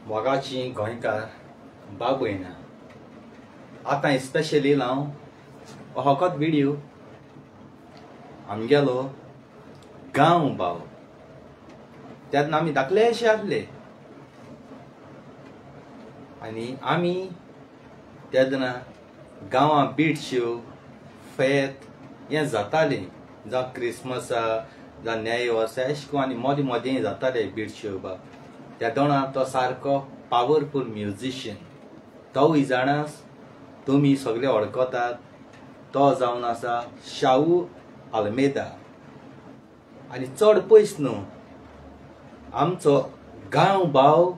मोगाची गोंयकार भाव भयणां आतां स्पेशली हांव होकोत व्हिडिओ आमगेलो गांव भाव तेन्ना आमी धाकलेशे आसले आनी आमी तेन्ना गांवां बिटश्यो फेत हें जातालें जावं क्रिसमसा जावं न्याय वर्सा अशें करून आनी मोदें मोदें जातालें बिटश्यो बा त्या दोणा तो सारको पावरफूल म्युजिशियन तोवूय जाणास तुमी सगळे वळखतात तो जावन आसा शाहू आल्मेदा आनी चड पयस न्हू आमचो गांव भाव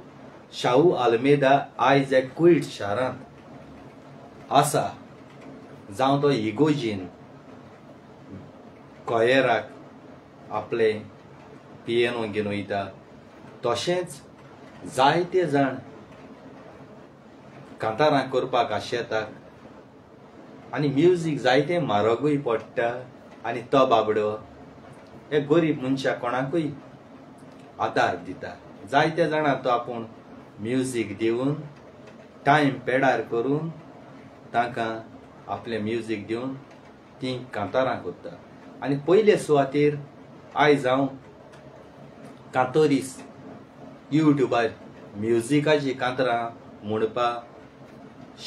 शाहू आल्मेदा आयज एक कुयट शारांत आसा जावं तो इगोजीन कोयराक आपले पियेनो घेवन वयता तशेंच जायते जाण कांतारां करपाक आशेतात आनी म्युजीक जायते म्हारगूय पडटा आनी तो बाबडो एक गरीब मनशाक कोणाकूय आदार दिता जायते जाणां तो आपूण म्युजीक दिवन टायम पेडार करून तांकां आपलें म्युजीक दिवन तीं कांतारां करता आनी पयले सुवातेर आयज हांव कांतोरीस युट्यूबार म्युजिकाची कांतरां म्हणपाक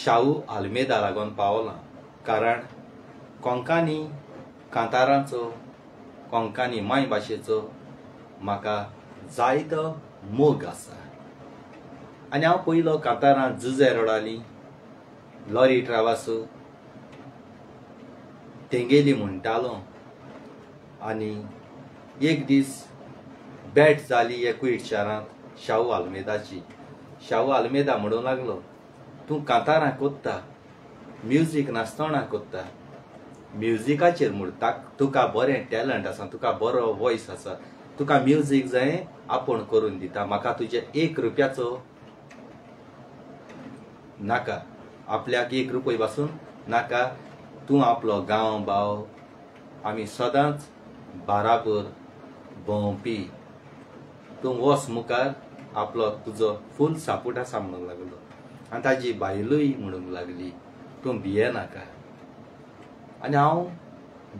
शाहू आल्मेदा लागून पावलां कारण कोंकणी कांतारांचो कोंकणी मायभाशेचो म्हाका जायतो मोग आसा आनी हांव पयलो कांतारां झुजे रडोलीं लॉरी ट्रावासो तेंगेली म्हणटालो आनी एक दीस भेट जाली एक कुयट शारांत शाहू आल्मेदाची शाहू आल्मेदा म्हणूंक लागलो तूं कांतारां कोत्ता म्युजीक नासतना कोत्ता म्युजिकाचेर म्हूण तुका बरें टॅलंट आसा तुका बरो वॉयस आसा तुका म्युजीक जाय आपूण करून दिता म्हाका तुजे 1 रुपयाचो नाका आपल्याक 1 रुपय पासून नाका तूं आपलो गांव भाव आमी सदांच बाराबर भोंवपी तूं वच मुखार आपलो तुजो फूल सापूट आसा म्हणूंक लागलो आनी ताजी बायलूय म्हणूंक लागली तूं भियेनाका आनी हांव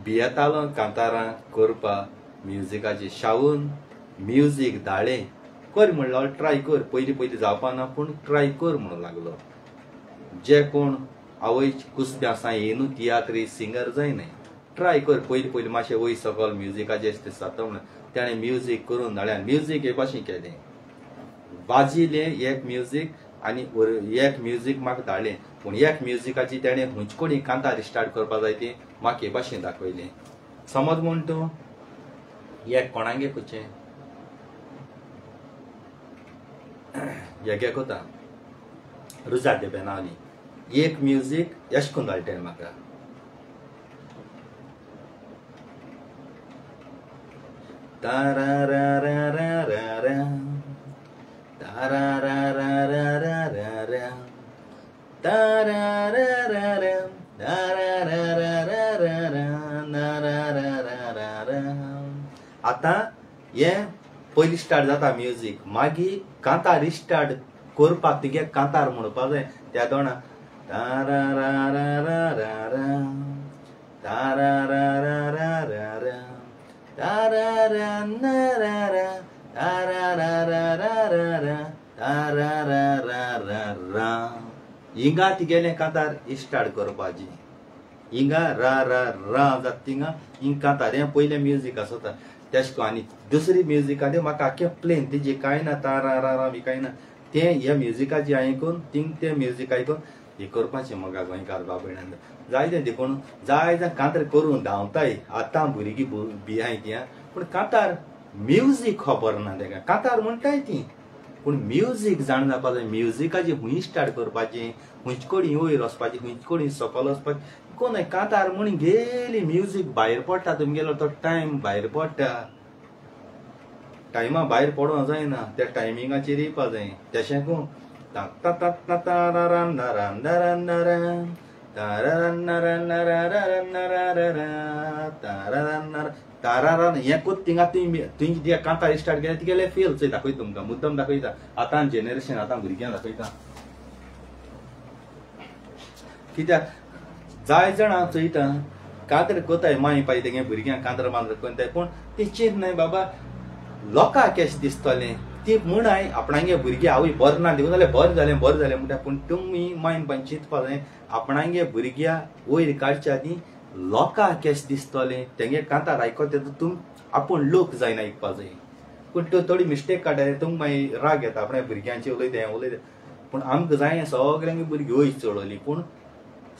भियेतालो कांतारां करपाक म्युजिकाची शाहून म्युजीक धाडलें कर म्हणलो ट्राय कर पयलीं जावपा ना पूण ट्राय कर म्हणूंक लागलो जे कोण आवय कुसब्या आसा येनू तियात्री सिंगर जायनाय ट्राय कर पयलीं मातशें वयर सकल म्युजिकाचें जाता म्हणून ताणें म्युजीक करून धाडलें म्युजीक हे भाशेन केलें वाजिलें एक म्युजीक आनी एक म्युजीक म्हाका धाडलें पूण एक म्युजिकाची ताणें हुंचकोणी कांतार स्टार्ट करपा जाय ती म्हाका हे भाशेन दाखयलें समज म्हूण तूं एक कोणागे खंयचें हेगे कोता रुजा दे बेनावली एक म्युजीक अशें करून धाडलें म्हाका आतां हें पयलीं स्टार्ट जाता म्युजीक मागीर कांतार स्टार्ट करपाक तुगे कांतार म्हणपा जाय त्या दोणा हिंगा तिगेलें कांतार स्टार्ट करपाची हिंगा रा रा रा जाता थिंगा हिंग कांतार हें पयलें म्युजीक आसता तेश को आनी दुसरी म्युजिका ती म्हाका आख्खें प्लेन तेजी कांय ना तारा रा रा बी कांय ना तें ह्या म्युजिकाची आयकून थिंग तें म्युजीक आयकून हें करपाचें म्हाका गोंयकार बाबयणान जायते देखून जाय जाय कांतार करून धांवताय आतां भुरगीं भियाय तीं पूण कांतार म्युजीक खबर ना तेका कांतार म्हणटाय तीं पूण म्युजीक जाण जावपा जाय म्युजिकाची खूंय स्टार्ट करपाचें हुंचकोडी वयर वचपाची हुंचकोडी सकयल वचपाची कोण कांतार म्हूण गेली म्युजीक भायर पडटा तुमगेलो तो टायम भायर पडटा टायमा भायर पडों जायना त्या टायमिंगाचेर येवपा जाय तशें करून तारारन हें कूत थिंगा तुवें कांतार स्टार्ट केलें तिगेले फेल चोय दाखयता तुमकां मुद्दम दाखयता आतां जेनरेशन आतां भुरग्यां दाखयता कित्याक जाय जाणां चोयता कांतर कोताय माय पाय तेगे भुरग्यांक कांतर बांदर कोताय पूण ती चीत न्हय बाबा लोकांक केशें दिसतलें ती म्हूण हांवें आपणागे भुरगे आवय बरें ना देखून जाल्यार बरें जालें म्हणटा पूण तुमी मायन पान चिंतपा जाय आपणागे भुरग्या वयर काडच्या आदीं लोकांक केशें दिसतलें तेगे कांतार आयकोता तुम आपूण लोक जायना आयकपा जाय पूण त्यो थोडी मिस्टेक काडटा तुमकां मागीर राग येता आपणा भुरग्यांचे उलयता पूण आमकां जाय सगळ्यांगे भुरगीं वयर चडवली पूण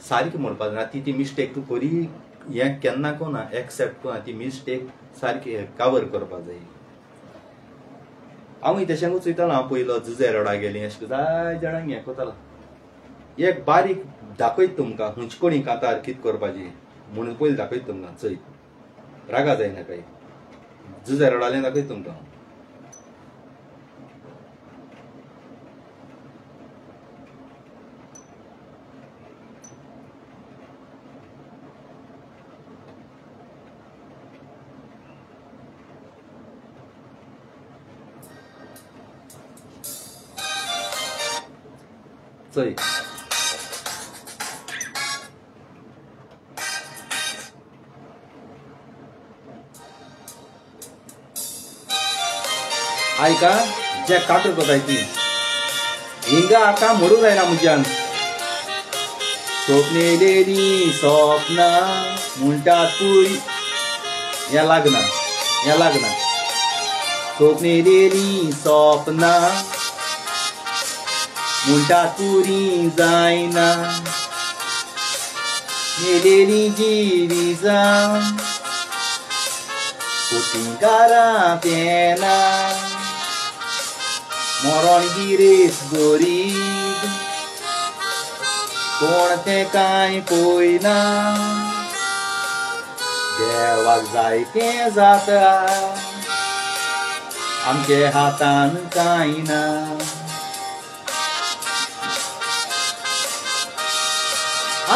सारकी म्हणपा जायना ती मिस्टेक तूं खरी हें केन्ना कोना एक्सेप्ट कोना ती मिस्टेक सारकी कवर करपा जाय हांवूय तशेंच वयतालो हांव पयलो झुजे रोडा गेलीं अशें जाय जाणांक हें कोतालो एक बारीक दाखयता तुमकां हुंचकोणी कांतार कितें करपाची म्हणून पयलीं दाखयता तुमकां चोय रागा जायना काय झुजे रोडालें दाखयता तुमकां चोय आयका जे कातर कोताय ती हिंगा आतां म्हणून जायना म्हज्यान स्वप्नेलेली स्वप्ना म्हणटात पुरी हें लागना स्वप्नेलेली स्वप्ना म्हणटात पुरी जायना मेलेली जिवीजा कुटिंगारा पेना मरण गिरेस गरीब कोण तें कांय पळयना देवाक जाय तें जाता आमचे हातान कांय ना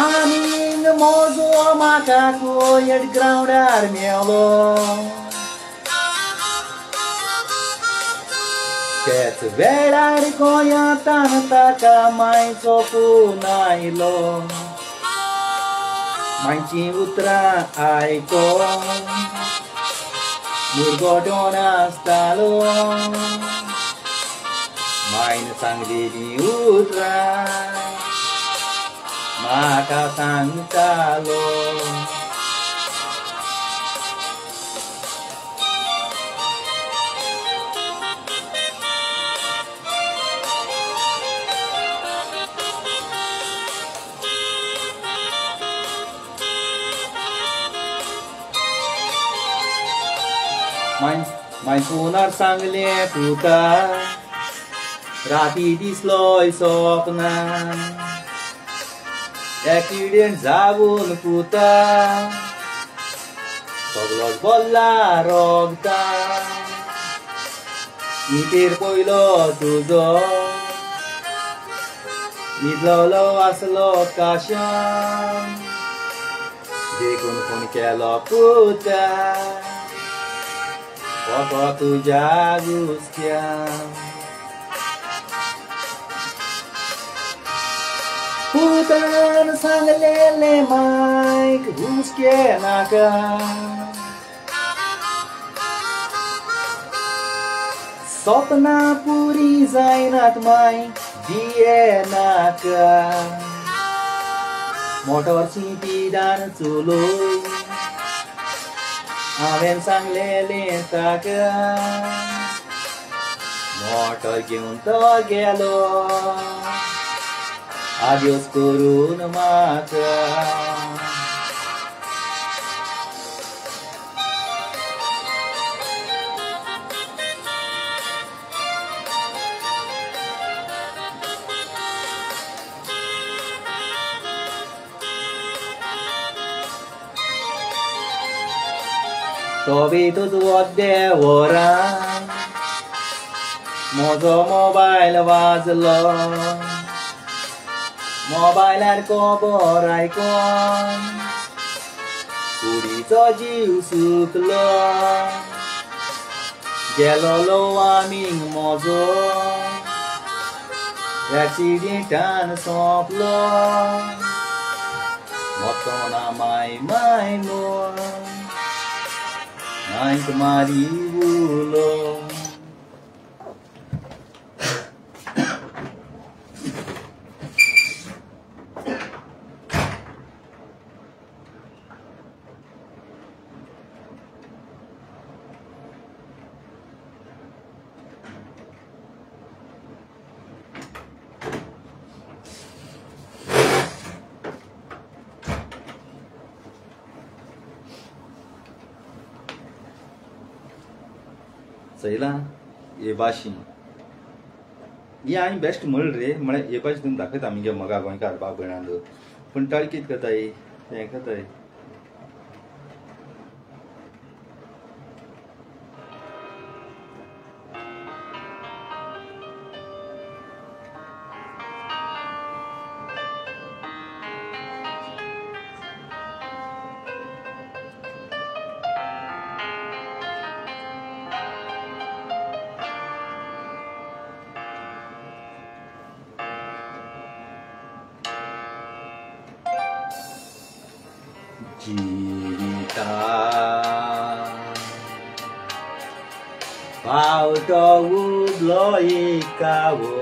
आनीक मोजो म्हाका कोयट ग्रावंडार मेलो तेच वेळार गोंयांतान ताका मायचो फोन आयलो मायची उतरां आयको भुरगो डोन आसतालो मायन सांगलेली उतरां म्हाका सांगतालो माय फोनार सांगले तुका राती दिसलोय स्वप्ना एक्सिडेंट जावन पुता सगळोच बोल्ला रोगता न्हिदेर पयलो तुजो न्हिदलो आसलो काशान देखून फोन केलो पुता Papa tuja gustia Putan sanglele maik guske naka Sopna puri zainat mai die naka Motor sinti dan suloi हांवें सांगलेलें ताका मोटर घेवन तो गेलो आदियोस करून म्हाका Tobie tuż odde wora Mozo mobile wazlo मोबायलार खबर आयकोन कुडीचो जीव सुकलो गेलोलो आमीक मोजो एक्सिडेंटान सोंपलो वतना माय माय मोर नायक मारी उलो चयला हे भाशी ही हांवें बेस्ट म्हळ रे म्हळ्यार हे भाशेन तुमकां दाखयता आमगे मगा गोंयकार बाब भयणांक पूण ताळी कितें करताय तें करताय जीविता फावटो उबलो एकावो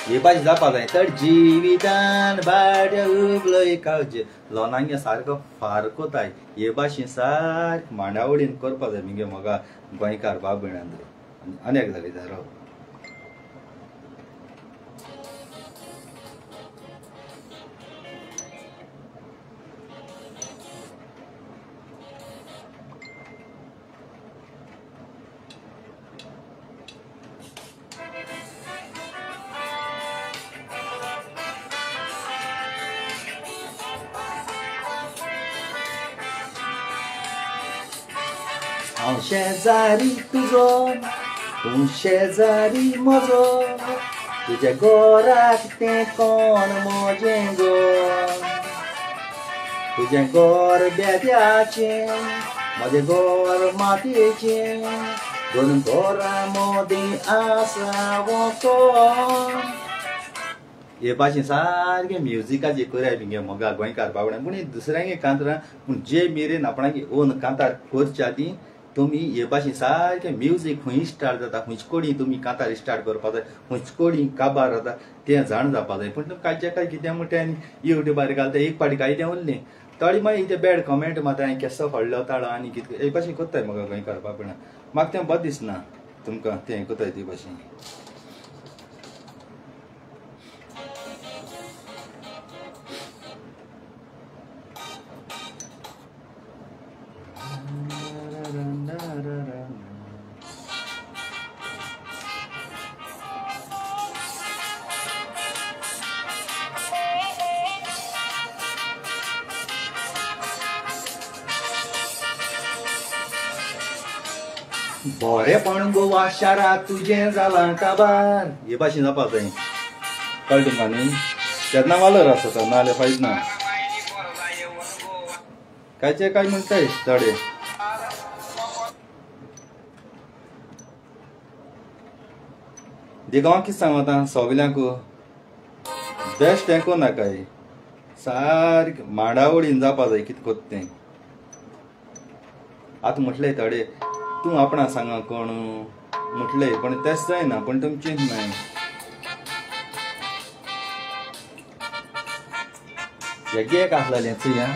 हे भाशेन जावपा जाय तर जिवितान फावटो उबलो एकावो लोनांगे सारको फार कोताय हे भाशेन सारको मांडावळीन करपा जाय मगे म्हाका गोंयकार बाब भयणांक आनी एक दाखयता राव हांव शेजारी तुजो तूं शेजारी म्हजो तुज्या गोराक तें कोण म्हजें गोर तुजें गोर बेद्याचें म्हजें गोर मातयेचें दोन गोरां मदीं आसा वो कोण हे भाशेन सारकें म्युजिकाचें करय मगे मोगा गोंयकार बावड्यां पूण दुसऱ्यांगे कांतरां पूण जे मेरेन आपणागे ओन कांतार करचे आदी तुमी हे भाशेन सारकें म्युजीक खंय स्टार्ट जाता खंयचे तुमी कांतार स्टार्ट करपा जाय खंयचे काबार जाता तें जाण जावपा जाय पूण कांयचे कांय कितें म्हण तें युट्यूबार घालता एक पाटी कांय तें उरलें ताळी मागीर तें बॅड कमेंट माता हांवें केसो फडलो ताळो आनी कितें हे भाशेन कोत्ताय म्हाका गोंयकार बाबडा म्हाका तें बरें दिसना तुमकां तें कोत्ताय ते भाशेन बरेपण गोवा शारा तुजें जालां काबार हे भाशेन जावपा जाय कळ्ळें तुमकां न्ही तेन्ना वालर आसता नाल्यार फायद ना कांयचे कांय म्हणटाय थोडे देगांव कितें सांगू आतां सगल्यांक बेस्ट हें कोनाकाय सारकें मांडावळीन जावपा जाय कितें कोत्ता तें आतां म्हटलें थोडे तूं आपणा सांगा कोण म्हटलें पण तेंच जायना पण तुमचें न्हय हे गियेक आसलेलें चुया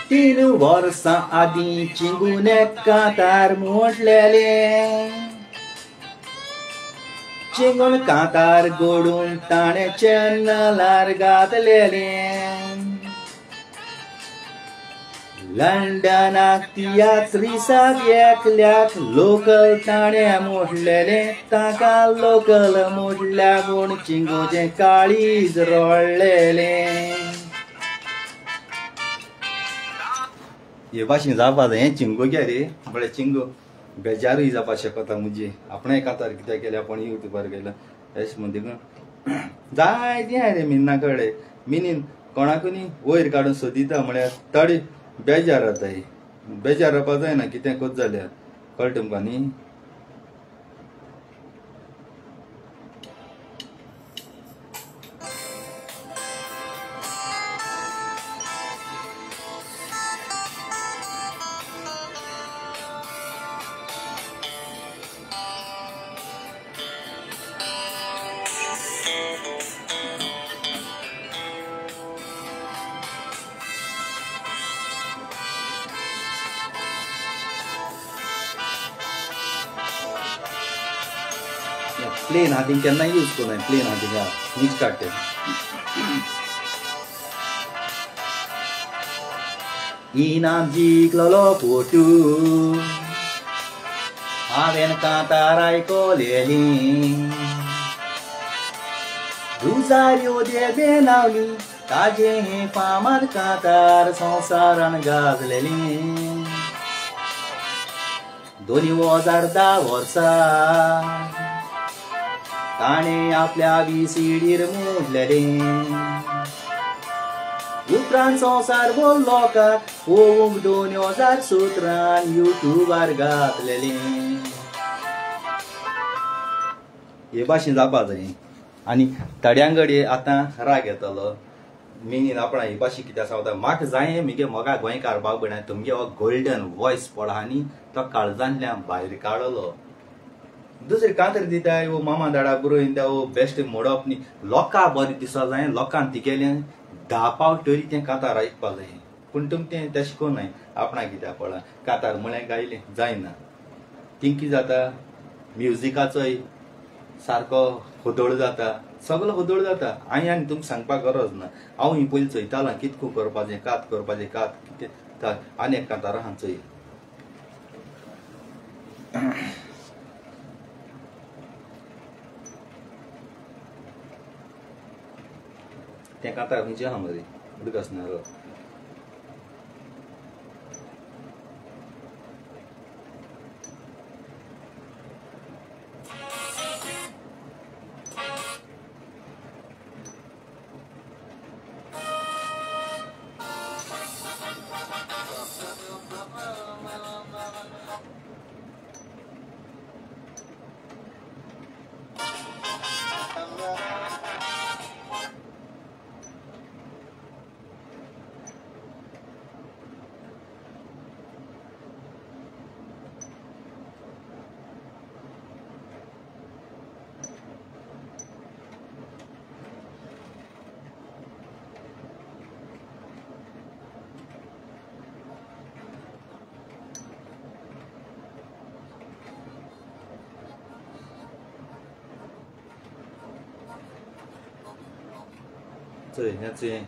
तीन वर्सां आदीं चिंगुनेक कांतार म्हटलेलें चिंगून कांतार गोडून ताणें चॅनलार घातलेलें लंडनाक तियाच रिसाक एकल्याक लोकल ताण्या मोडलेले ताका लोकल मोडल्या म्हूण चिंगोचें काळीज रोळलेले. हे भाशेन जावपा जाय. हें चिंगो घे रे म्हळ्यार चिंगो बेजारूय जावपा शकता. म्हणजे आपणें कांतार कितें केलें आपण युट्यूबार गेलो अशें म्हणून देखून जायतीं आहाय रे मिन्ना कडेन. मिनीन कोणाकूय न्ही वयर काडून सोदिता म्हळ्यार थोडी बेजार जाताय. बेजार जावपा जायना कितें कोत जाल्यार कळटा तुमकां न्ही. प्लेन हातीन केन्ना यूज करूं प्लेन हातीन नीच काडटे. इनाम जिखलो फोटू हांवेन कांतार आयकोलेली. रुजाऱ्यो देबे लावली ताजे हे फामाद कांतार संवसारान गाजलेली. 2010 वर्सां ताणे आपल्या VCDर मोडलेले. उपरांत संवसार भर लोकांक पळोवंक 2017 युट्यूबार घातलेले. हे भाशेन जावपा जाय. आनी थोड्यांकडे आतां राग येतलो मिनीन आपणा ही भाशी कित्याक सांगता. म्हाका जाय म्हगे मोगा गोंयकार भाव भयणां तुमगे हो गोल्डन वॉयस पळा आनी तो काळजांतल्यान भायर काडलो. दुसरे कांतर दिताय वो मामा दाडा बरोवन त्या वो बेस्ट मोडप न्ही. लोकां बरें दिसो जाय. लोकांक तिगेलें 10 पावट तरी तें कांतार आयकपा जाय. पूण तुमी तें तशें कोन्नाय. आपणाक कित्याक पळा कांतार म्हळें गायलें जायना. थिंग कितें जाता म्युजिकाचोय सारको होदोळ जाता. सगळो होदोळ जाता. हांवें आनी तुमकां सांगपाक गरज ना. हांव ही पयलीं चयतालां कितको करपाचें कात करपाचें कात कितें आनी एक कांतार आहा चय. तें कांतार खंयचें आहा मरे उदकासनारो. चय हें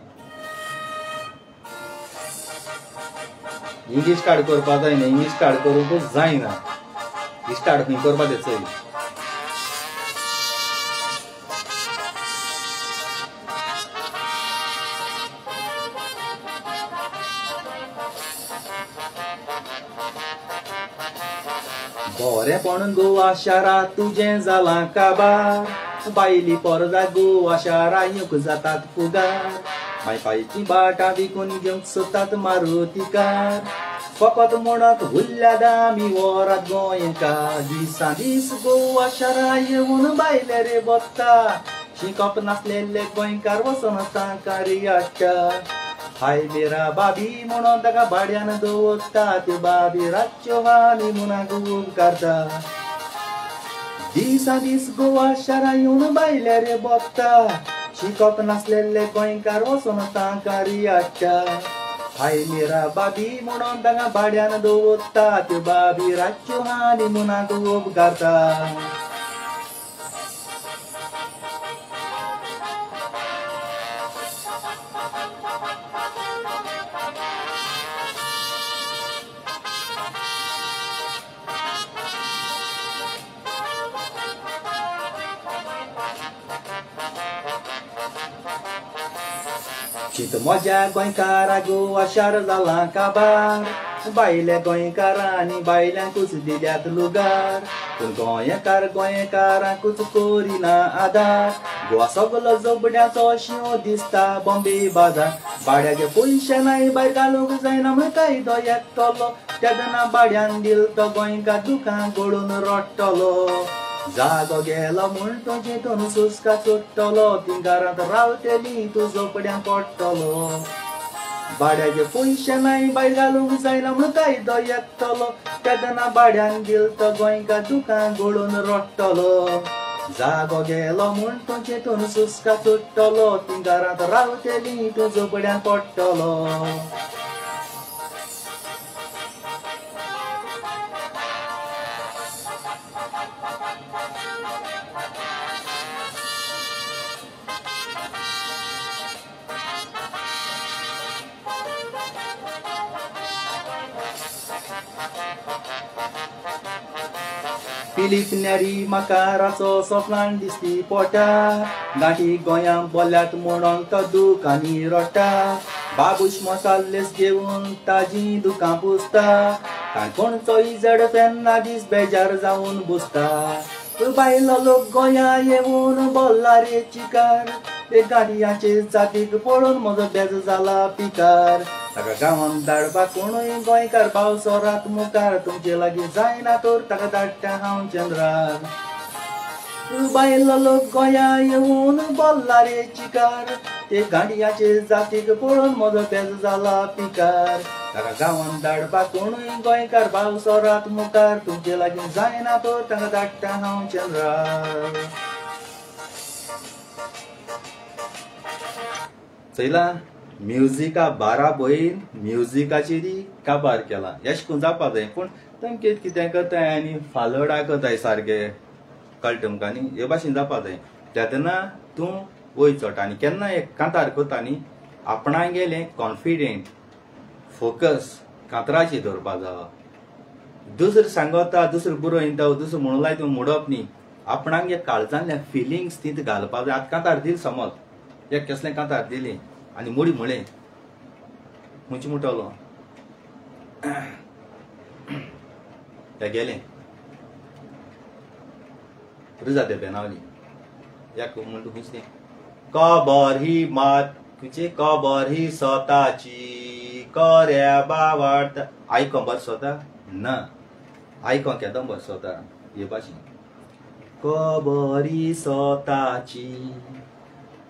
इंग्लीश स्टार्ट करपा जाय न्ही. इंग्लीश स्टार्ट करूंकूच जायना. स्टार्ट खंय करपा तें चय. बरेंपण गोवा शारांत तुजें जालां काबार. बायली पोरजा गोवा शारा येवंक जातात पुगार. माय पायची बाटा विकून घेवंक सोदतात मारुतीकार. फकत म्हणत हुल्ल्या दामी वरात गोंयकार. दिसा दीस गोवा शारा येवन बायले रे बसता. शिकप नासलेले गोंयकार वचोन तांकां रियाडटा. हाय बेरा बाबी म्हणून ताका भाड्यान दवरता. त्यो बाबी रातच्यो हानी मुनाक उपकारता. दिसा दीस गोवा शारा येवन बायले रे बसता. शिकप नासलेले गोंयकार वचोन तांकां रियाडटा. हाय मेरा बाबी म्हणून तांकां भाड्यान दवरता. त्यो बाबी रातच्यो हानी मुनाक उपकारता. चित मजा गोंयकारा गोवा शार जाला काबार बायल्या गोंयकारांनी बायल्यांकूच दिल्यात लुगार पूण गोंयकारांकूच कोरिना आदार गोवा सगलो जोबड्याचो शिव दिसता बॉम्बे बाजार भाड्याचे पयशे नाय भायर घालूंक जायना म्हण कायदो एकटलो तेदना भाड्यान दिल तो गोंयकार दुकान घडोवन रडटलो जागो गेलो म्हूण तो जेतून सुस्का सुट्टलो ती घरांत रावतली तूं झोपड्यान पडटलो भाड्याचे पयशे नाय भायर घालूंक जायना म्हूण कायदो एकटलो तेदना भाड्यान दिल तो गोंयकार दुकान घडोवन रडटलो जागो गेलो म्हूण तो जेतून सुस्का सुट्टलो ती घरांत रावतली तूं झोपड्यान पडटलो फिलिपिन्यारी माकाराचो सपनान दिसती पोटा गाठी गोंयां बोल्यात म्हणून तो दुकानी रडटा बाबूश मसालेस घेवन ताजी दुकां पुसता काणकोणचो इजड पेन्ना दीस बेजार जावन बसता बायलो लोक गोंयां येवन बोल्ला रे चिकार ते गाडयांचे जातीक पळोवन म्हजो बेज जाला पिकार ताका गांवांत धाडपाक कोणूय गोंयकार भाव सोरात मुखार तुमचे लागीं जायना तर ताका धाडटा हांव चंद्रार बायलो लोक गोंयां येवन बोल्ला रे चिकार ते गाडयांचे जातीक पळोवन म्हजो बेज जाला पिकार ताका गांवांत धाडपाक कोणूय गोंयकार भाव सोरात मुखार तुमचे लागीं जायना तर ताका धाडटा हांव चंद्रार चयला म्युजिका बारा भयण म्युजिकाचेरी काबार केला येशकून जावपा जाय पूण तेमके कितें करताय आनी फालोड आयकताय सारके कळटमकांनी हे भाशेन जावपा जाय तेन्ना तूं वयचोट आनी केन्ना एक कांतार करता न्ही आपणाक गेलें कॉन्फिडेंट फोकस कांतराची दवरपा जाय दुसरो सांगता दुसरो बरो येता दुसरो म्हणून लाय तूं म्हणप न्ही आपणाक एक काळजांतल्या फिलिंग्स तींत घालपा जाय आतां कांतार दिली समज एक कसलें कांतार दिली आनी मुडी म्हळें खंयची मुटलो ते गेलें रुजा दे बेनावली एक म्हणटा खंयची कबर ही मात खंयची कबर ही स्वताची कर्या बावाडटा आयको बर स्वता ना आयको केदो बर स्वता हे भाशेन कबर ही स्वताची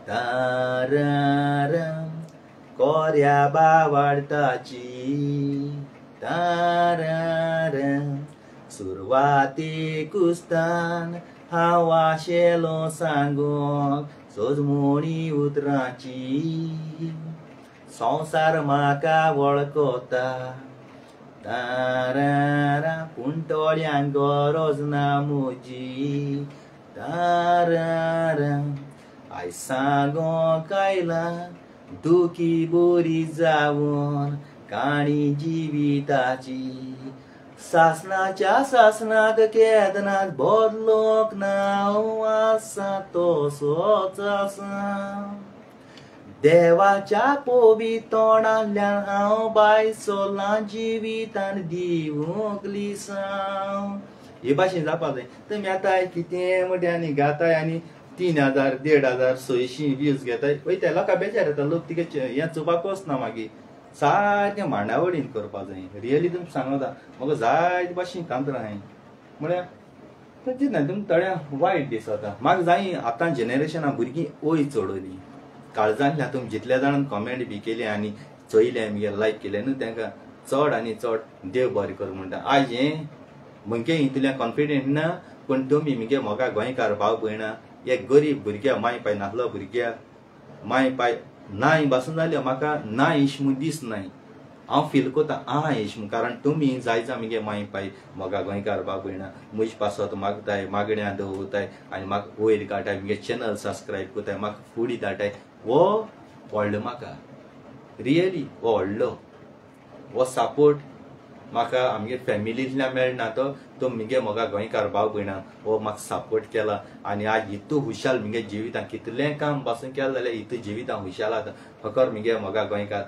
ताराराम कोर्या बावाडताची ताराराम सुरवाती कुस्तान हांव आशेलो सांगोंक सोजमोणी उतरांची संवसार म्हाका वळखता ताराराम पूण तोड्यांक गरज ना म्हजी ताराराम आय सांगो कायला दुखी बोरी जावन काणी जिविताची सासनाच्या सासनाक केदनात बदलोक नांव आसा तसोच आसा देवाच्या पोवी तोंडांतल्यान हांव बाय सोलां जिवितान दिवूंक लिसांव हे भाशेन जावपा जाय तुमी आतां कितें म्हणटा आनी गाताय आनी 3000 1500 व्यूज घेताय वयता लोकां बेजार येता लोक तिके हें चुपाक वचना मागीर सारकें मांडावडीन करपा जाय रियली तुमकां सांगता म्हाका जायते भाशेन कांतरां हाय म्हळ्यार चिंतना तुमकां थोड्या वायट दीस जाता म्हाका जाय आतां जेनरेशना भुरगीं वय चडोली काळजांतल्या तुमी जितल्या जाणांनी कॉमेंट बी केली आनी चोयले आमगे लायक केले न्हू तांकां चड आनी चड देव बरें कर म्हणटा आयज हें म्हगे हितूंतल्यान कॉन्फिडेंट ना पूण तुमी म्हगे मोगा गोंयकार भाव भयणा एक गरीब भुरग्या माय पाय नासलो भुरग्या माय पाय ना बासून जाल्यार म्हाका ना इश म्हूण दीस नाय हांव फील कोता इश म्हूण कारण तुमी जायजा म्हगे माय पाय मोगा गोंयकार भाव भयणा म्हज पासत मागताय मागण्या दवरताय आनी म्हाका वयर काडटाय म्हगे चॅनल सबस्क्रायब कोताय म्हाका फुडें धाडटाय वो व्हडलो म्हाका रियली वो व्हडलो वो सपोर्ट म्हाका आमगे फॅमिलींतल्यान मेळना तो मुगे मोगा गोंयकार भाव भयणां हो म्हाका सपोर्ट केला आनी आज इतू हुशाल मुगे जिवितां कितलें काम पासून केलें जाल्यार इतू जिवितां हुशाल आतां फकत मुगे मोगा गोंयकार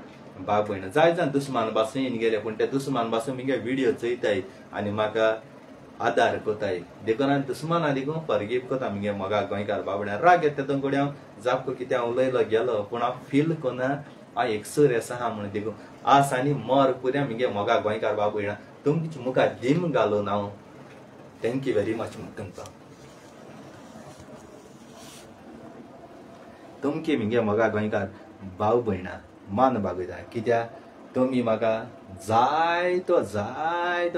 भाव भयणां जाय जावन दुस्मान पासून येवन गेले पूण ते दुस्मान पासून मुगे व्हिडिओ चोयताय आनी म्हाका आदार कोताय देखून हांव दुस्माना देखून फॉरगिव कोता मुगे मोगा गोंयकार भाव भयणां राग येता तेतून कडेन हांव जापको कितें हांव उलयलो गेलो पूण हांव फील कोना हांव एकसर येसा आहा म्हणून देखून आस आनी मोर पुऱ्या मुगे मोगा गोंयकार भाव भयणां तुमचे मुखार दिम घालून हांव थँक्यू व्हेरी मच तुमकां तुमके मुगे मोगा गोंयकार भाव भयणां मान बागयता कित्याक तुमी म्हाका जायतो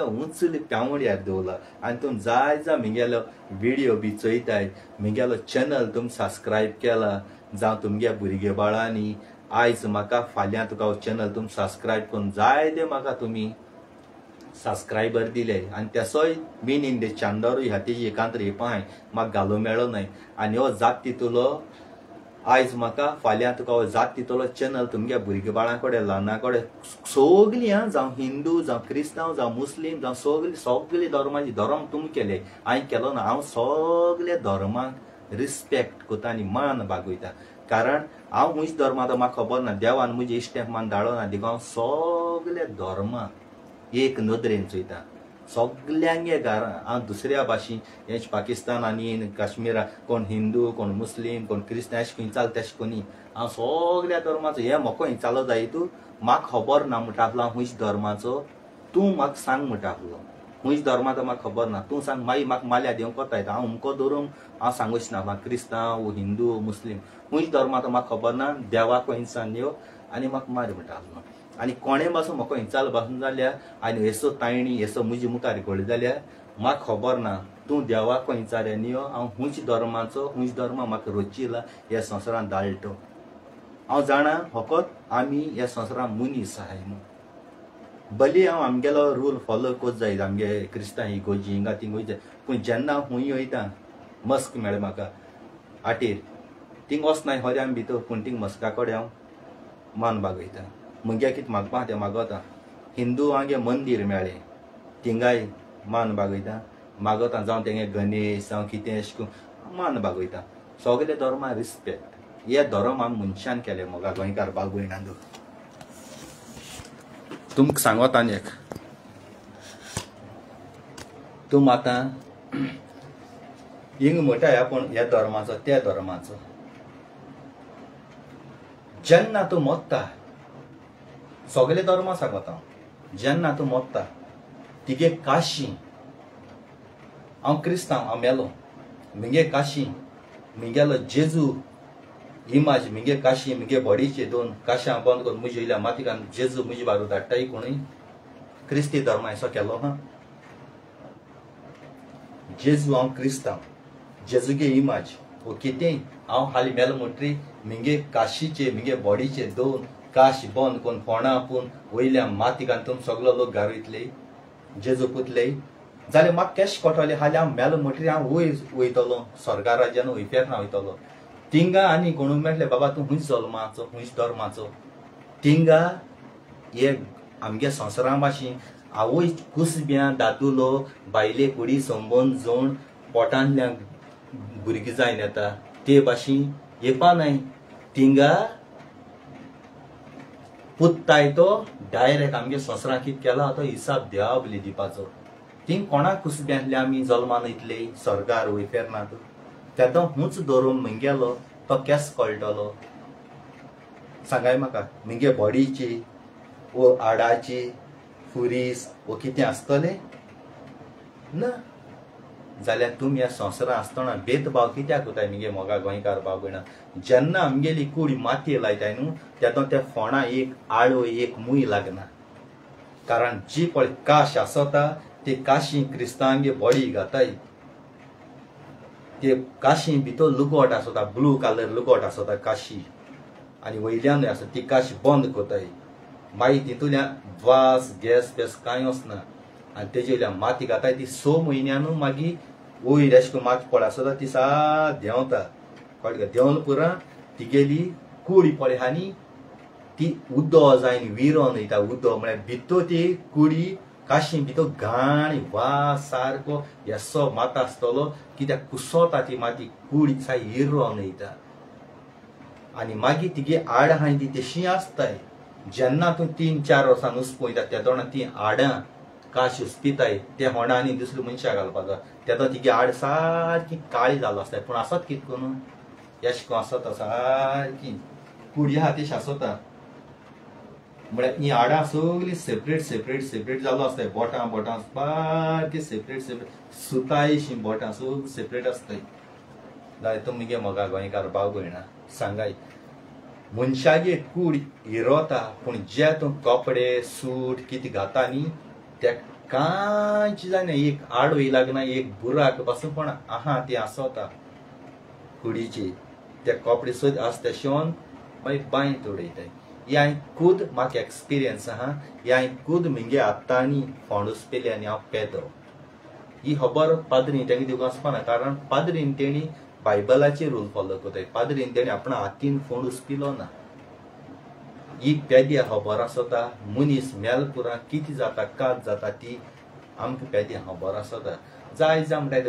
उंचली पावंड्यार दवरला आनी तुमी जाय मुगेलो व्हिडिओ बी चोयताय मुगेलो चॅनल तुमी सबस्क्रायब केला जावं तुमगे भुरगे बाळांनी आयज म्हाका फाल्यां तुका चॅनल तुमी सबस्क्रायब करून जायते म्हाका तुमी सबस्क्रायबर दिले आनी तेसोय बीन इन द चांदोरूय ह्या तेजी एकांतर हे पळय म्हाका घालूंक मेळो न्हय आनी हो जात तितूलो आयज म्हाका फाल्यां तुका हो जात तितूलो चॅनल तुमगे भुरगे बाळां कडेन ल्हाना कडेन सगलीं जावं हिंदू जावं क्रिस्तांव जावं मुस्लीम जावं सगळे धर्माची धर्म तुमी केले हांवें केलो ना हांव सगळे धर्माक रिस्पेक्ट कोता आनी मान बागयता कारण हांव खुंयच धर्माचो म्हाका खबर ना देवान म्हजे इश्टेक मान धाडो ना देखून हांव सगळे धर्माक एक नदरेन चोयता सगल्यांगे घरा हांव दुसऱ्या भाशेन हे पाकिस्तान आनी काश्मीरा कोण हिंदू कोण मुस्लीम कोण क्रिस्तांव अशें खंय चलता तशें कोणी हांव सगळ्या धर्माचो हे म्हाका खंय चालो जाय तूं म्हाका खबर ना म्हणटा आसलो हांव खुंयच धर्माचो तूं म्हाका सांग म्हणटा आसलो खुंयच धर्माचो म्हाका खबर ना तूं सांग मागीर म्हाका माल्या दिवंक कोता येता हांव हुमको धरून हांव सांगूच ना म्हाका क्रिस्तांव हिंदू मुस्लीम खुंयच धर्माचो म्हाका खबर ना देवाक खंय सांग यो आनी म्हाका मार म्हणटा आसलो आनी कोणें पासून म्हाका हिंचाल पासून जाल्यार आनी हेसो तायणी हेसो म्हजे मुखार घोळ जाल्यार म्हाका खबर ना तूं देवाक खंयचार नियो हांव खुंयच धर्माचो खुंयच धर्म म्हाका रोचिला ह्या संवसारांत धाडटो हांव जाणा फकत आमी ह्या संवसारांत मनीस आहाय न्हू भली हांव आमगेलो रूल फॉलो कोत जाय आमगे क्रिस्तांव इगोजी हिंगा थिंग वयता पूण जेन्ना हांव खूंय वयता मस्क मेळ्ळें म्हाका आटेर थिंग वचना खऱ्यान भितर पूण थिंग मस्का कडेन हांव मान बागयता मुगे कितें मागपा तें मागोता हिंदू हांगे मंदीर मेळ्ळें थिंगाय मान बागयता मागोता जावं तेंगे गणेश जावं कितें अशें करून मान बागयता सगळे धर्मा रिस्पेक्ट हे धर्म हांव मनशान केले मोगा गोंयकार भाव भयणांदो तुमकां सांगोत आनी एक तूं आतां हिंग म्हणटाय आपूण ह्या धर्माचो त्या धर्माचो जेन्ना तूं मोत्ता सगळे धर्म सांगत हांव जेन्ना तूं मोत्ता तिगे काशी हांव क्रिस्तांव हांव मेलो मुगे काशी मुगेलो जेजू इमाज मुगे काशी मुगे बॉडीचे दोन काशां बंद करून म्हजी वयल्या मातिकान जेजू म्हजी बारू धाडटाय कोणूय क्रिस्ती धर्म असो केलो हा जेजू हांव क्रिस्तांव जेजूगे इमाज वो कितें हांव हालीं मेलो म्हणटरी मुगे काशीचे मुगे बॉडीचे दोन काश बंद करून फोंडा आपूण वयल्या मातिकान तुम सगलो लोक घालयतले जेजू पुतले जाल्यार म्हाका केश कोटले हालीं हांव मेलो म्हणटरी हांव वयतलो स्वर्गा राज्यान वयफेरना वयतलो थिंगा आनी कोणू मेळटले बाबा तूं खुंयच जल्माचो खुंयच धर्माचो थिंगा हे आमगे संवसारा भाशेन आवय कुसब्यां दादुलो बायले कुडी संबंद जोण पोटांतल्यान भुरगीं जायन येता ते भाशेन येवपा न्हय थिंगा पुत्ताय तो डायरेक्ट आमगे संवसारांत कितें केला तो हिसाब देवाबली दिवपाचो थिंग कोणाक कुसब्यांतले आमी जल्मान येतले स्वर्गार वयफेरनात तेदो हुंच धरून मुगेलो तो केस कळटलो सांगाय म्हाका मुगे बॉडीचे वो आडाचे फुरीस वो कितें आसतले ना जाल्यार तुमी ह्या संवसारांत आसतना भेदभाव कित्याक कोताय मुगे मोगा गोंयकार भाव भयणां जेन्ना आमगेली कूड मातये लायताय न्हू तेदो त्या फोंडा एक आळो एक मूय लागना कारण जी पळय काश आसता ती काशी क्रिस्तांवांगे बॉडी घाताय ते काशी भितर लुगोट आसता ब्लू कलर लुगोट आसता काशी आनी वयल्यानूय आसा ती काशी बंद कोताय मागीर तितूंतल्यान वास गॅस बेस कांय वचना आनी तेजे वयल्यान माती घाताय ती 6 म्हयन्यानू मागीर वयर अशें करून माती पडा आसता ती साद देंवता कळ्ळें देंवन पुरा तिगेली कुडी पळय आनी ती उदो जायन विरो न्हयता उदो म्हळ्यार भितर ती कुडी काशी भितर घाण वास सारको येसो मात आसतलो कित्याक कुसोता ती माती कूड हिरो न्हयता आनी मागीर तिगे आड आहाय ती तशी आसताय जेन्ना तूं 3-4 वर्सां नुस्तें पळयता त्या तोंडां ती आडां काश उस्पिताय ते होंडांनी दुसऱ्या मनशाक घालपाक तेदो तिगे आड सारकी काळी जालो आसताय पूण आसत कितें करून येशको आसता सारकी कुडी आहा ती शासोता म्हळ्यार ही आडां सगळीं सेपरेट जालो आसताय बोटां सारकी सेपरेट सुतायशी बोटां सगळीं सेपरेट आसताय जाल्यार तुमगे मोगा गोंयकार भाव भयणा सांगाय मनशागे कूड हिरोता पूण जे तूं कपडे सूट कितें घाता न्ही ते कांयच जायना एक आडोय लागना एक बुराक पासून पण आहा ती आसोता कुडीची ते कपडे सुद्द आसता शिवोन मागीर बांयत उडयताय ही हांवें खूद म्हाका एक्सपिरियन्स आहा ही हांवें खूद म्हगे आत्तांनी फोंडूस पेली आनी हांव पेदो ही खबर पाद्रीन तेंगे दिवंक वचपाना कारण पाद्रीन तेणी बायबलाचे रूल फॉलो करताय पाद्रीन तेणी आपणा हातीन फोंडूस पिलो ना ही पेद्या खबर आसता मनीस मेलपुरा कितें जाता कात जाता ती आमकां पेद्या खबर आसता जाय म्हणटाय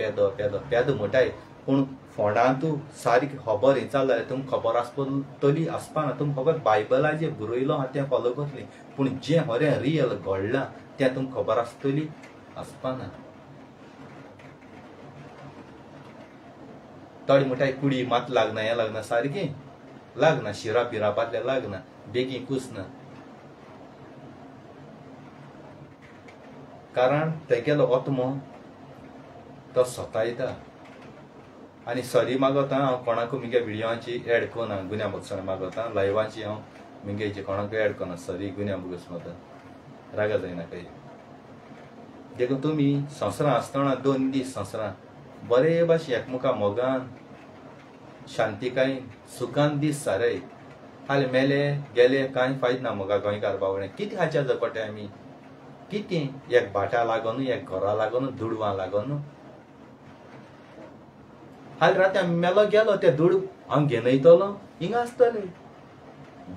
पेदो म्हणटाय पूण फोंडांतू सारकी खबर ही जाल जाल्यार तुमकां खबर आसतली आसपाना तुमकां खबर बायबलाचे बरयलो हा तें फॉलो करतली पूण जें खरें रियल घडलां तें तुमकां खबर आसतली आसपाना थोडी म्हणटाय कुडी मात लागना हें लागना सारकी लागना शिरा पिरापातलें लागना बेगीन कुसना कारण तेगेलो ओतमो तो सोतायता आनी सॉरी मागोता हांव कोणाकू म्हगे व्हिडियोची एड कोना गुन्या बक्षण मागोता लायव्हाची हांव म्हगे कोणाकू एड कोना सॉरी गुन्या बगस माता रागा जायना काही देखून तुमी संवसारां आसतना 2 दीस संवसारां बरे भाशेन एकमुका मोगान शांतिकाय सुखान दीस सारय हाल मेले गेले कांय फायद ना मोगा गोंयकार बावणे कितें हाच्या जपटे आमी कितें एक भाटा लागून एक घरा लागून दुडवां लागून हाल राती मेलो गेलो ते दुड हांव घेवन येतलो हिंगा आसतले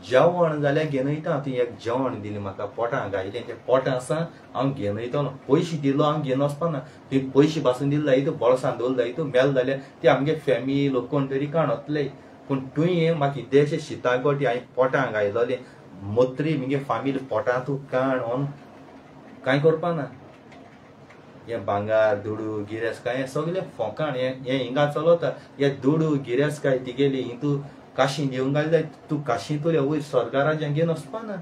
जेवण जाल्यार घेवन वयता ती एक जेवण दिलें म्हाका पोटां घायलें तें पोटां आसा हांव घेवन वयतलो पयशे दिलो हांव घेवन वचपाना ती पयशे पासून दिले जायत बोळसांत दवरले जायत मेल जाल्यार ती आमगे फॅमिली कोण तरी काणतले पूण तुवें म्हाका इदेशे शितागोटी हांवें पोटां घायलोलें मोत्री म्हगे फामील पोटांतू काण व्हरून कांय करपाना हें भांगार दुडू गिरेस्काय हें सगळें फोकाण हें हिंगा चलता हे दुडू गिरेस्काय तिगेली हितू काशी घेवन घाल जाय तूं काशींतल्या वयर स्वर्गा राज्यान घेवन वचपाना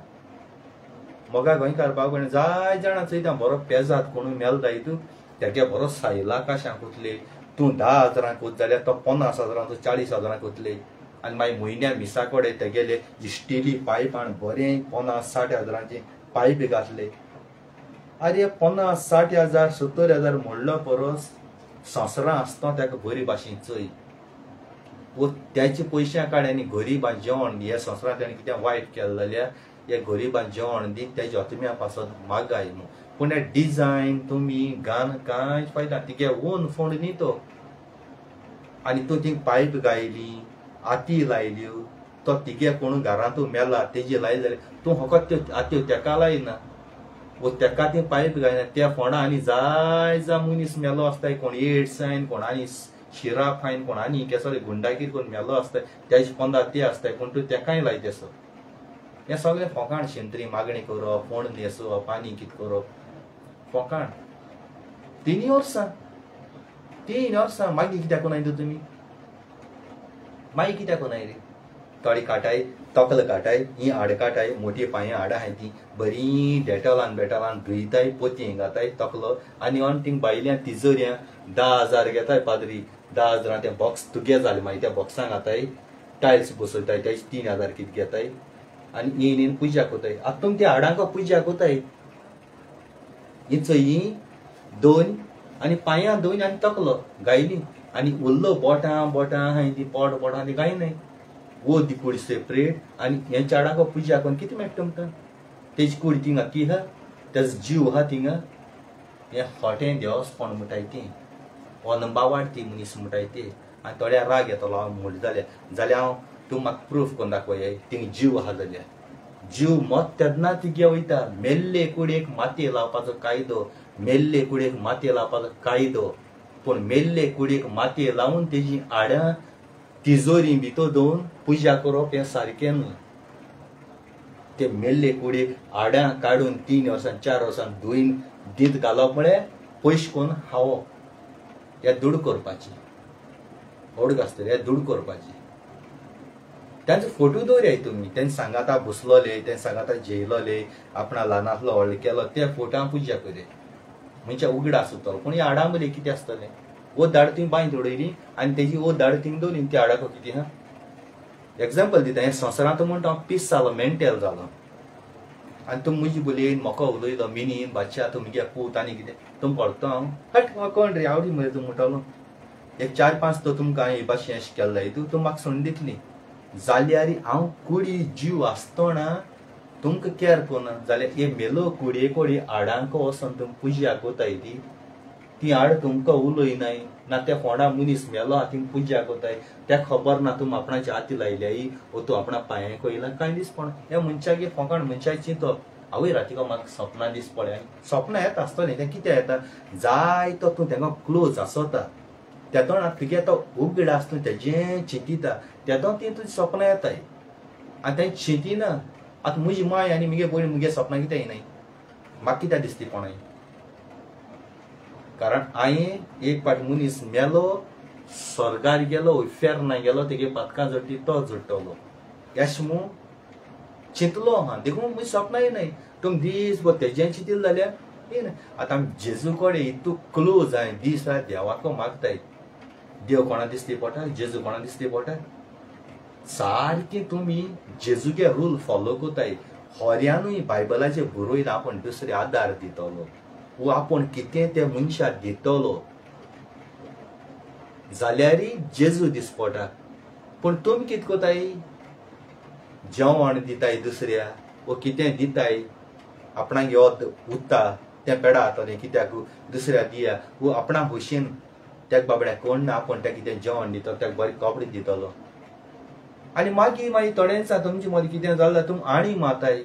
मोगा गोंयकार भाव भयण जाय जाणां चयता बरो पेजात कोण मेल जायत तेगे बरो सायला काशां कोतले तूं 10,000 कोत जाल्यार तो 50,000 तो 40,000 कोतले आनी मागीर म्हयन्या मिसा कोडे तेगेले स्टिली पायप आनी बरें 50-60,000चे पायप घातले अरे 50-60,000 70,000 म्हणलो परस संवसारां आसता तेका बरी भाशेन चोय वो त्याचे पयशे काड आनी गरीबां जेवण दी हे संवसारांत ताणें कितें वायट केलें जाल्यार हे गरीबां जेवण दी तेजे आत्म्या पासून मागाय न्हू पूण हे डिजायन तुमी घान कांयच फायदा तिगे ओन फोंड न्ही तो आनी तूं थिंग पायप घायली आती लायल्यो तो तिगे कोण घरांतू मेला तेजी लायली जाल्यार तूं फकत त्यो आत्यो तेका लायना वो तेका ती पायप घायना त्या फोंडा आनी जाय मनीस मेलो आसताय कोण एड्स आयन कोण आनी शिरा फायन कोण आनी केसो गुंडागीर कोण मेलो आसताय त्याचे पंदा ते आसताय पूण तूं तेकाय लाय तेसो हें सगळें फोकाण शेंद्री मागणी करप फोंड न्हेसोवप आनी कितें करप फोकाण 3 वर्सां मागीर कित्याक कोनाय तुमी मागीर कित्याक कोनाय रे थोडी काटाय तकल काटाय ही हाड काटाय मोठी पांयां हाडां आहाय ती बरी डेटॉलान धुयताय पोतयें घाताय तकलो आनी ऑन थिंग बायल्यां तिजोऱ्यां 10,000 घेताय पाद्री 10,000 ते बॉक्स तुगे जाले मागीर त्या बॉक्सांत घाताय टायल्स बसयताय तेच 3,000 कितें घेताय आनी येन पुजा कोताय आतां तुमी त्या हाडांक पुजा कोताय ही चोयी 2 आनी पांयां 2 आनी तकलो गायली आनी उरलो बोटां आहाय ती पोटां ती गायनाय वो दी कुडी सेपरेट आनी हे चाडांक पुजा कोन्न कितें मेळटा तुमकां तेजी कुडी थिंगा ती हा तेजो जीव हा थिंगा हें खोटें देवस्पण म्हणटाय तें अनबावाड ती मनीस म्हणटाय ते आनी थोड्या राग येतलो हांव म्हणटा जाल्यार हांव तूं म्हाका प्रूफ कोन्न दाखोय थिंग जीव आहा जाल्यार जीव मत तेन्ना तिगे वयता. मेल्ले कुडीक मातये लावपाचो कायदो, मेल्ले कुडीक मातये लावपाचो कायदो. पूण मेल्ले कुडीक मातये लावन तेजी आड्यां तिजोरी भितर दवरून पुजा करप हें सारकें न्हय. ते मेल्ले कुडीक आड्यां काडून 3 वर्सां 4 वर्सां धुयन दीत घालप म्हळ्यार पयशे करून खावप. हे दूड करपाची ओडग आसतली, हे दूड करपाची. त्यांचे फोटो दवरयाय तुमी. तेंचे सांगाता बसलोले, तेंचे सांगाता जेयलोले, आपणा ल्हानातलो व्हडलो केलो ते फोटां पुजा करया. म्हणजे उगडा आसतलो. पूण ह्या हाडां मदीं कितें आसतलें? वो दाड तुवें बांयत उडयली आनी तेजी वो दाड थिंग दवरली त्या हाडाक कितें हा. एग्जाम्पल दिता. हे संवसारांत म्हणटा हांव पीस जालो, मेंटल जालो. आनी तुमी म्हजी बुलयेन म्हाका उलयलो मिनीन बादशा तुमगे पूत आनी कितें तुम पळतो हांव हट हांव कोण रे आवडी मरे तूं म्हणटलो. एक 4-5 तो तुमकां हे भाशेन अशें केलें जाय तूं म्हाका सोडून दितली. जाल्यार हांव कुडी जीव आसतना तुमकां केअर करना जाल्यार हे मेलो कुडये कोडी हाडांक वचोन तुमी पुजा कोताय ती हाड तुमकां उलयनाय ना. त्या फोंडा मनीस मेलो हा थिंग पुजा कोताय त्या खबर ना तुम आपणाच्या हाती लायल्याय वो तूं आपणा पांयांक वयला कांय दिसपण. ह्या मनशागे फोकाण मनशाक चिंतप आवय रातीको म्हाका सपनां दीस पळय. सपनां येता आसतलें तें कितें येता जाय तो तूं तेंका क्लोज आसता तेदोण तुगे तो उगड आसता तेजें चिंतिता तेदोण ती तुजी सपनां येताय. आनी तें चिंतिना. आतां म्हजी माय आनी मुगे भयण मुगे सपनां कितें येनाय म्हाका कित्याक दिसता कोणाय. कारण हांवें एक पाट मनीस मेलो स्वर्गार गेलो फेरना गेलो तेगे पदकां जोडटी तो जोडटलो अशें म्हूण चिंतलो हा. देखून म्हजी सपनां येनाय. तुम दीसभर तेजें चिंतिल जाल्यार येना. आतां आमी जेजू कडेन इतू क्लोज हांवें दीस रात देवाको मागताय. देव कोणा दिसती पडटा, जेजू कोणा दिसती पडटा. सारकें तुमी जेजूगे रूल फॉलो कोताय. खोऱ्यानूय बायबलाचेर बरयला आपूण दुसरे आदार दितलो वो आपूण कितें त्या मनशाक दितलो जाल्यार जेजू दिस पडटा. पूण तुमी कितें कोताय जेवण दिताय दुसऱ्या वो कितें दिताय आपणाक योद उत्ता तें पेडा जातलें कित्याक दुसऱ्या दिया वो आपणा खोशेन त्या बाबड्याक कोण ना आपूण तें कितें जेवण दितलो तेका बरें कपडे दितलो. आनी मागीर थोड्या दिसा तुमचे मदीं कितें जालें तुमी आनी माताय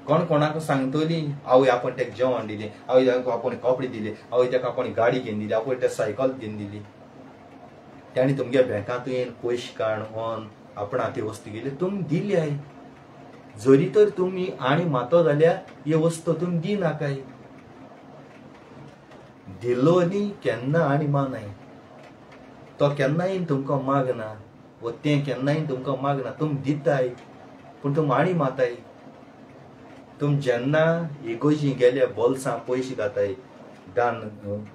कोण कोणाक सांगतली आवय आपूण तेका जेवण दिलें, आवय तेका आपूण कपडे दिले, आवय तेका आपूण गाडी घेवन दिली, आपूण तेका सायकल घेवन दिली. ताणी तुमगे बँकांत येवन पयशे काडून आपणा ती वस्तू गेली तुमी दिल्याय. जरी तर तुमी आनी मातो जाल्यार हे वस्तू तुमी दिनाकाय. दिलो न्ही केन्ना आनी मानाय. तो केन्नाय तुमकां मागना वो तें केन्नाय तुमकां मागना. तुमी दिताय पूण तुमी आनी माताय. तुम जेन्ना इगोजी गेले बोल्सां पयशे घाताय दान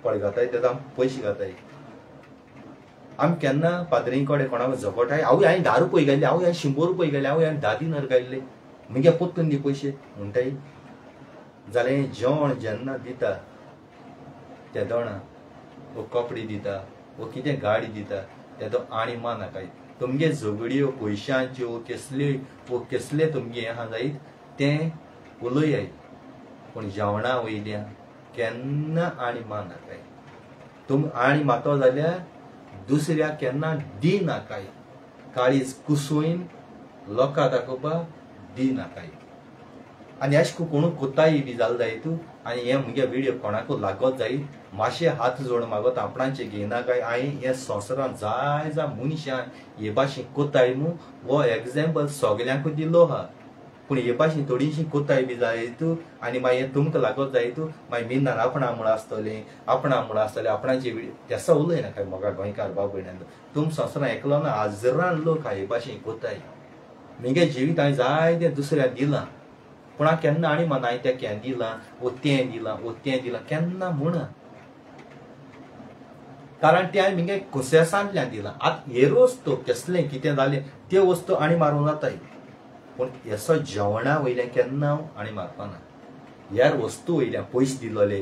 पळय घाताय तेदा पयशे घाताय. आमी केन्ना पाद्री कडेन कोणाक झगडटाय आवय हांवें 10 रुपये घातले, आवय हांवें 100 रुपये घातले, आवय हांवें 10 दिनार घातले मुगे पोत्तून दी पयशे म्हणटाय. जाल्यार जेवण जेन्ना दिता तेदोणा वो कपडे दिता वो कितें गाडी दिता तेदो आनी मानाकाय. तुमगे झगड्यो पयशांच्यो वो कसले तुमगे हें आहा जायत तें उलयाय पूण जेवणा वयल्यान केन्ना आनी मानाकाय. तुमी आनी मातो जाल्यार दुसऱ्याक केन्ना दिनाकाय. काळीज कुसोयन लोकां दाखोवपाक दिनाकाय. आनी अशें कोणू कोताय बी जाल जायत आनी हे मुगे व्हिडिओ कोणाकूय लागत जायत मातशे हात जोड मागत आपणाचे घेयनाकाय. हांवें हे संवसारांत जाय जा मनशां हे भाशेन कोताय न्हू वो एग्जाम्पल सगल्यांकूय दिलो हा. पूण हे भाशेन थोडीशीं कोताय बी जायत आनी मागीर तुमकां लागत जायत मागीर मिनार आपणा म्हूण आसतलें आपणाचे तेसा उलयनाकाय. म्हाका गोंयकार भाव भयणां तुम संवसारांत एकलो ना हजारान लोक हे भाशेन कोताय. मुगे जिवीत हांवें जायतें दुसऱ्याक दिलां पूण हांव केन्ना आनी माना हांवें तेका हें दिलां वो तें दिलां केन्ना म्हणा. कारण तें हांवें मुगे कुसेसांतल्यान दिलां. आतां हे वस्तू कसलें कितें जालें त्यो वस्तू आनी मारूंक जाताय पूण हेसो जेवणा वयल्यान केन्ना हांव आनी मारपाना. ह्यार वस्तू वयल्यान पयशे दिलोले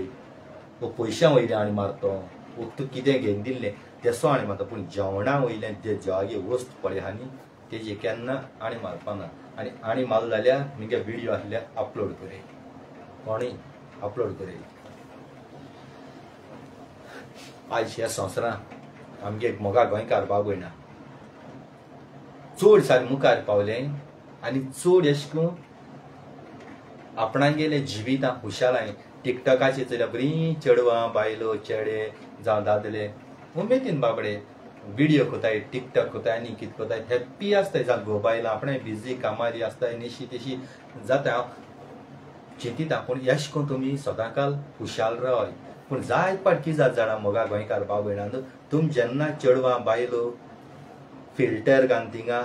वो पयशां वयल्यान आनी मारतो वो तूं कितें घेवन दिल्लें तेसो आनी मारता. पूण जेवणा वयल्यान जे जेवागे वस्त पळय आहा न्ही तेजे केन्ना आनी मारपाना. आनी मारलो जाल्यार मुगे व्हिडिओ आसल्यार अपलोड कराय कोणूय अपलोड कराय. आयज ह्या संवसारांत आमगे मोगा गोंयकार भाव भयणां चड सार मुखार पावलें आनी चड अशें आपणागेले जिवितां खुशालाय टिकटॉकाचेर चलया बरीं चेडवां बायलो चेडे जावं दादले उमेदीन बाबडे व्हिडिओ कोताय टिकटॉक कोताय आनी कितें कोताय हॅप्पी आसताय जावं घोव बायलां आपणें बिजी कामारी आसताय नेशी तेशी जाता हांव चिंतिता पूण अशें करून तुमी सदांकाल खुशाल रावय पूण जायत पाट कितें जाता जाणा मोगा गोंयकार भाव भयणांनो तुम जेन्ना चेडवां बायलो फिल्टर घालून थिंगा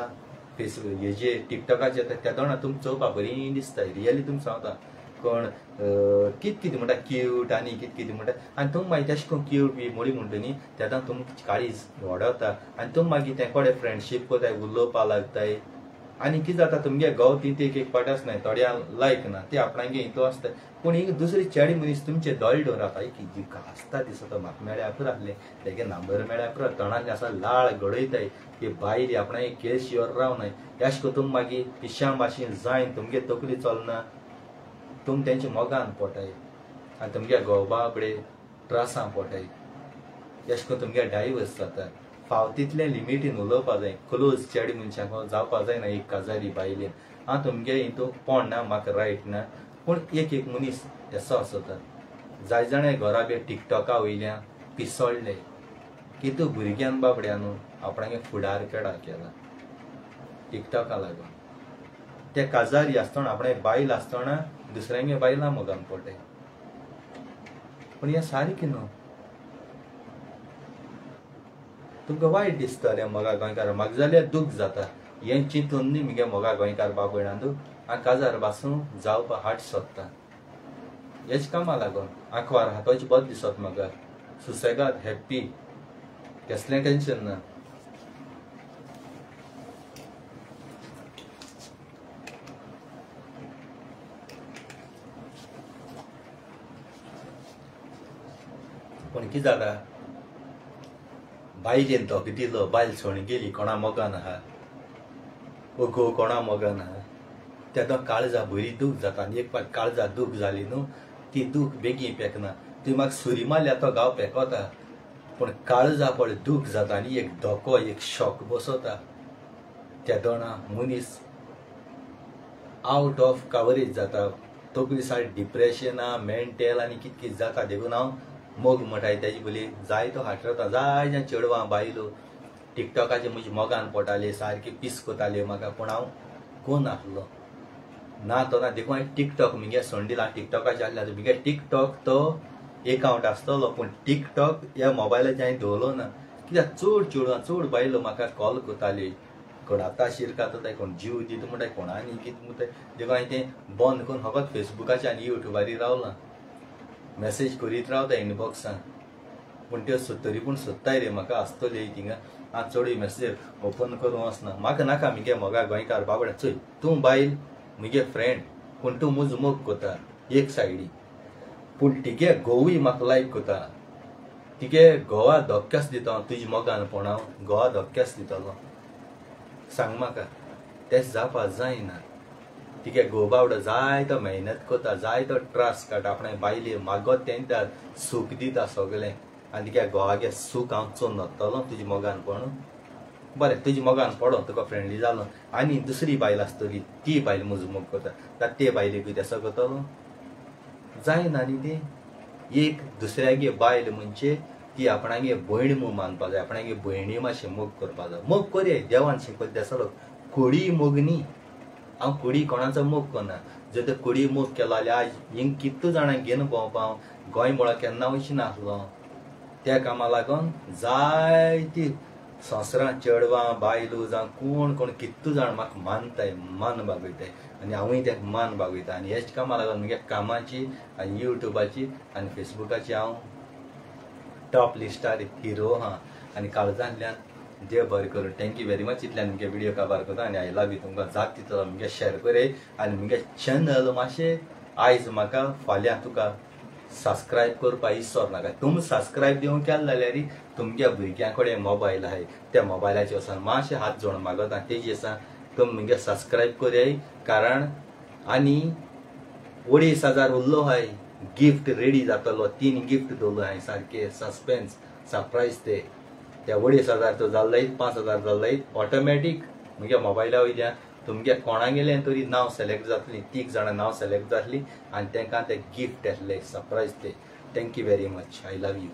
फेसबूक हेजे टिकटॉकाचेर येता त्या दोना तुमकां चोवपाक बरीं दिसताय रियली तुमकां सांगता कोण कितें कितें म्हणटा क्यूट आनी कितें कितें म्हणटा आनी तुमकां मागीर तशें करून क्यूट बी मोडी म्हणटा न्ही तेन्ना तुमकां काळीज वाडवता आनी तुमकां मागीर ते कोडे फ्रेंडशीप कोताय उलोवपाक लागताय आनी कितें जाता तुमगे घोव ती एक पाट आसनाय थोड्या लायक ना ती आपणागे हितू आसता पूण ही दुसरी चेडे मनीस तुमचे दोळे धरून रावता की आसता दिसता म्हाका मेळ्या पुरो आहले तेगे नंबर मेळ्या पुरो तोंडांतले आसा लाळ गडयताय की बायली आपणागे केस शिवर रावनाय अशें करून तुम मागीर पिश्या भाशेन जायन तुमगे तकली चलना तुम तेंचे मोगान पोटाय आनी तुमगे घोव बाबडे त्रासां पोटाय अशें करून तुमगे डायवर्स जाता फाव तितलें लिमिटीन उलोवपा जाय क्लोज चेडे मनशाक जावपा जायना एक काजारी बायलेन हांव तुमगे हितू पोडना म्हाका रायट ना पूण एक मनीस असो आसता जाय जाणे घरा बी टिकटॉका वयल्यान पिसोडले कितू भुरग्यान बाबड्यान आपणागे फुडार केडा केला टिकटॉका लागून ते काजारी आसतना आपणे बायल आसतना दुसऱ्यांगे बायलां मोगान पोटाय पूण हें सारकें न्हू तुमकां वायट दिसतलें मोगा गोंयकार म्हाका जाल्यार दूख जाता हें चिंतून न्ही मुगे मोगा गोंयकार बाब भयणांदू हांव काजार पासून जावपा हाट सोदता हेच कामां लागून आंखवार हातोचे बरें दिसत म्हाका सुसेगाद हॅप्पी कसलें टेन्शन ना पूण कितें जाता बायलेन तो दिलो बायल सोडून गेली कोणा मोगान आहा घोव कोणा मोगान आहा तेदो काळजा बरी दूख जाता आनी एक फावट काळजा दूख जाली न्हू ती दूख बेगीन पेकना ती म्हाका सुरी मारल्या तो गांव पेकवता पूण काळजा पळय दूख जाता आनी एक धोको एक शॉक बसता त्या दोना मनीस आवट ऑफ कवरेज जाता तकली सारकी डिप्रेशना मेंटल आनी कितें कितें जाता देखून हांव मोग म्हणटाय तेजे पयली जाय तो हाटरता जाय ज्या चेडवां बायलो टिकटॉकाचे म्हजे मोगान पडटाले सारके पीस कोताले म्हाका पूण हांव कोण आसलो ना तो ना देखून हांवें टिकटॉक मुगे संडेला टिकटॉकाचे आसले मुगे टिकटॉक तो एकावंट आसतलो पूण टिकटॉक ह्या मोबायलाचेर हांवें दवरलो ना कित्याक चड चेडवां चड बायलो म्हाका कॉल कोताले कोण आतां शिरकात कोण जीव दिता म्हणटाय कोण आनी कितें म्हणटाय देखून हांवें तें बंद करून फकत फेसबुकाचेर आनी युट्यूबारी रावलां मेसेज करीत रावता इनबॉक्सान पूण त्यो तरी पूण सोदताय रे म्हाका आसतली थिंगा हांव चड मेसेज ओपन करूं वचना म्हाका नाका मुगे मोगा गोंयकार बाबड्या चोय तूं बायल मुगे फ्रेंड पूण तूं मुजो मोग कोता एक सायडी पूण तिगे घोवूय म्हाका लायक कोता तिगे घोवा धोक्यास दिता तुज्या मोगान पूण हांव घोवा धोक्यास दितलो सांग म्हाका तें जावपा जायना तिगे घोव बावडो जायतो मेहनत कोता जायतो त्रास काडटा आपणे बायले मागोत तेंच्या सूख दिता सगळें आनी तिगे घोवागे सूख हांव चोन व्हरतलो तुज्या मोगान पळोवन बरें तुज्या मोगान पडो तुका फ्रेंडली जालो आनी दुसरी बायल आसतली ती बायल म्हजो मोग कोता जाल्यार ते बायलेक तेसो कोतलो जायना न्ही ती एक दुसऱ्यागे बायल म्हणजे ती आपणागे भयण म्हूण मानपा जाय आपणागे भयणी मातशें मोग करपा जाय मोग कोरये देवान शिकयता तेसलो कोडी मोग न्ही हांव कुडी कोणाचो मोग करना जर तर कुडी मोग केलो जाल्यार आज हिंग कितू जाणांक घेवन भोंवपा गोंय मुळा केन्ना वयची नासलो त्या कामा लागून जायती संवसारां चेडवां बायलो जावं कोण कोण कितू जाण म्हाका मानताय मान बागयताय आनी हांवूय ताका मान बागयता आनी हेच कामा लागून म्हगे कामाची आनी युट्यूबाची आनी फेसबुकाची हांव टॉप लिस्टार हिरो आहा आनी काळजांतल्यान देव बरें करूं थँक्यू वेरी मच इतल्यान मुगे व्हिडिओ काबार करता आनी आय लव यू तुमकां जात तितलो मुगे शेअर करे आनी मुगे चॅनल मातशें आयज म्हाका फाल्यां तुका सबस्क्रायब करपा इसर नाका तुम सबस्क्रायब दिवंक केलें जाल्यार तुमगे भुरग्यां कडेन मोबायल आहाय त्या मोबायलाचेर वचून मातशें हात जोडून मागता तेजी आसा तुम मुगे सबस्क्रायब करय कारण आनी 2,500 उरलो हाय गिफ्ट रेडी जातलो 3 गिफ्ट दवरलो हाय सारके सस्पेन्स सरप्रायज त्या 2,500 तो जाल्लो 5,000 जाल्लो ऑटोमॅटीक मुगे मोबायला वयल्यान तुमगे कोणागेलें तरी नांव सेलेक्ट जातलीं 3 जाणां नांव सेलेक्ट जातलीं आनी तांकां ते गिफ्ट येतले सरप्रायज ते thank you very much I love you